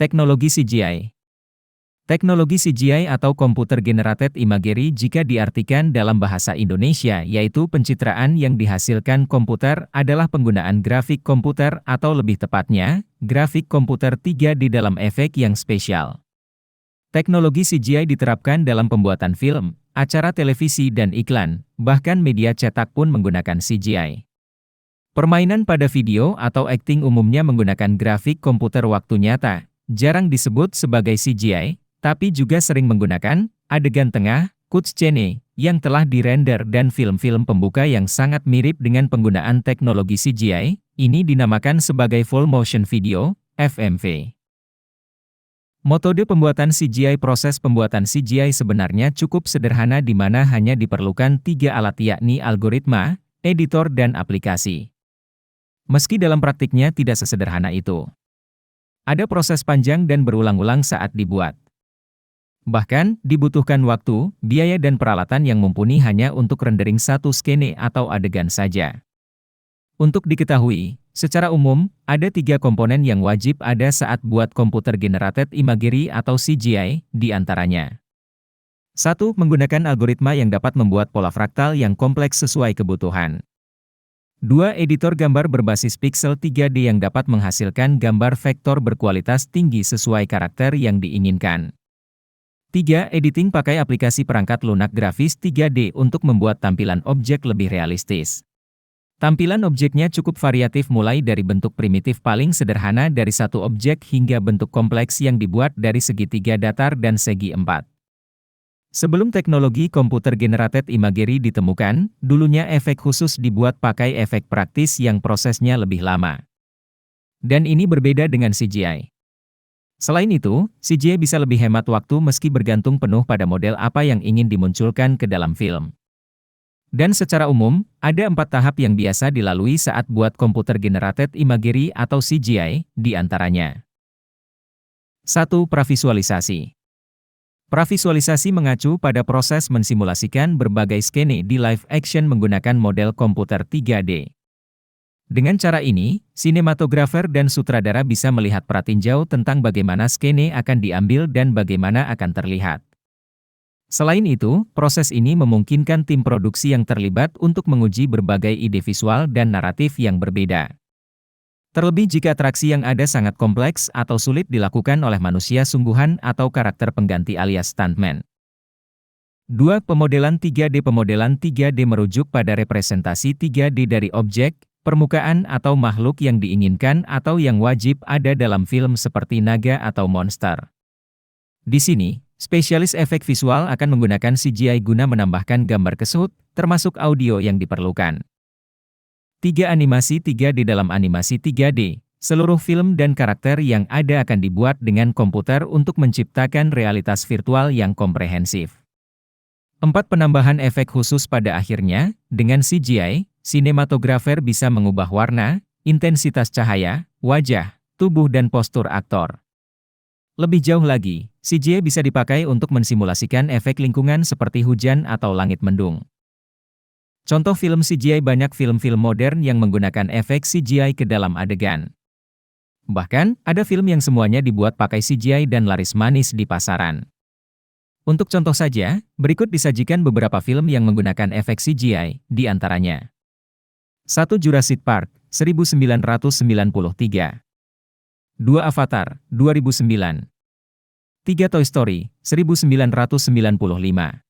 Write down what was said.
Teknologi CGI. Teknologi CGI atau Computer Generated Imagery jika diartikan dalam bahasa Indonesia yaitu pencitraan yang dihasilkan komputer adalah penggunaan grafik komputer atau lebih tepatnya, grafik komputer 3D dalam efek yang spesial. Teknologi CGI diterapkan dalam pembuatan film, acara televisi dan iklan, bahkan media cetak pun menggunakan CGI. Permainan pada video atau akting umumnya menggunakan grafik komputer waktu nyata, jarang disebut sebagai CGI, tapi juga sering menggunakan adegan tengah, cutscene, yang telah dirender dan film-film pembuka yang sangat mirip dengan penggunaan teknologi CGI, ini dinamakan sebagai full motion video, FMV. Metode pembuatan CGI. Proses pembuatan CGI sebenarnya cukup sederhana di mana hanya diperlukan 3 alat yakni algoritma, editor dan aplikasi. Meski dalam praktiknya tidak sesederhana itu. Ada proses panjang dan berulang-ulang saat dibuat. Bahkan, dibutuhkan waktu, biaya dan peralatan yang mumpuni hanya untuk rendering satu skene atau adegan saja. Untuk diketahui, secara umum, ada 3 komponen yang wajib ada saat buat Computer Generated Imagery atau CGI, di antaranya. 1. Menggunakan algoritma yang dapat membuat pola fraktal yang kompleks sesuai kebutuhan. 2. Editor gambar berbasis pixel 3D yang dapat menghasilkan gambar vektor berkualitas tinggi sesuai karakter yang diinginkan. 3. Editing pakai aplikasi perangkat lunak grafis 3D untuk membuat tampilan objek lebih realistis. Tampilan objeknya cukup variatif mulai dari bentuk primitif paling sederhana dari satu objek hingga bentuk kompleks yang dibuat dari segitiga datar dan segi 4. Sebelum teknologi Computer Generated Imagery ditemukan, dulunya efek khusus dibuat pakai efek praktis yang prosesnya lebih lama. Dan ini berbeda dengan CGI. Selain itu, CGI bisa lebih hemat waktu meski bergantung penuh pada model apa yang ingin dimunculkan ke dalam film. Dan secara umum, ada 4 tahap yang biasa dilalui saat buat Computer Generated Imagery atau CGI, di antaranya. 1. Pravisualisasi. Pravisualisasi mengacu pada proses mensimulasikan berbagai skene di live action menggunakan model komputer 3D. Dengan cara ini, sinematografer dan sutradara bisa melihat pratinjau tentang bagaimana skene akan diambil dan bagaimana akan terlihat. Selain itu, proses ini memungkinkan tim produksi yang terlibat untuk menguji berbagai ide visual dan naratif yang berbeda. Terlebih jika atraksi yang ada sangat kompleks atau sulit dilakukan oleh manusia sungguhan atau karakter pengganti alias stuntman. 2. Pemodelan 3D. Pemodelan 3D merujuk pada representasi 3D dari objek, permukaan atau makhluk yang diinginkan atau yang wajib ada dalam film seperti naga atau monster. Di sini, spesialis efek visual akan menggunakan CGI guna menambahkan gambar kesut, termasuk audio yang diperlukan. 3. Animasi 3D. Dalam animasi 3D, seluruh film dan karakter yang ada akan dibuat dengan komputer untuk menciptakan realitas virtual yang komprehensif. 4. Penambahan efek khusus. Pada akhirnya, dengan CGI, sinematografer bisa mengubah warna, intensitas cahaya, wajah, tubuh dan postur aktor. Lebih jauh lagi, CGI bisa dipakai untuk mensimulasikan efek lingkungan seperti hujan atau langit mendung. Contoh film CGI. Banyak film-film modern yang menggunakan efek CGI ke dalam adegan. Bahkan, ada film yang semuanya dibuat pakai CGI dan laris manis di pasaran. Untuk contoh saja, berikut disajikan beberapa film yang menggunakan efek CGI, di antaranya. 1. Jurassic Park, 1993. 2. Avatar, 2009. 3. Toy Story, 1995.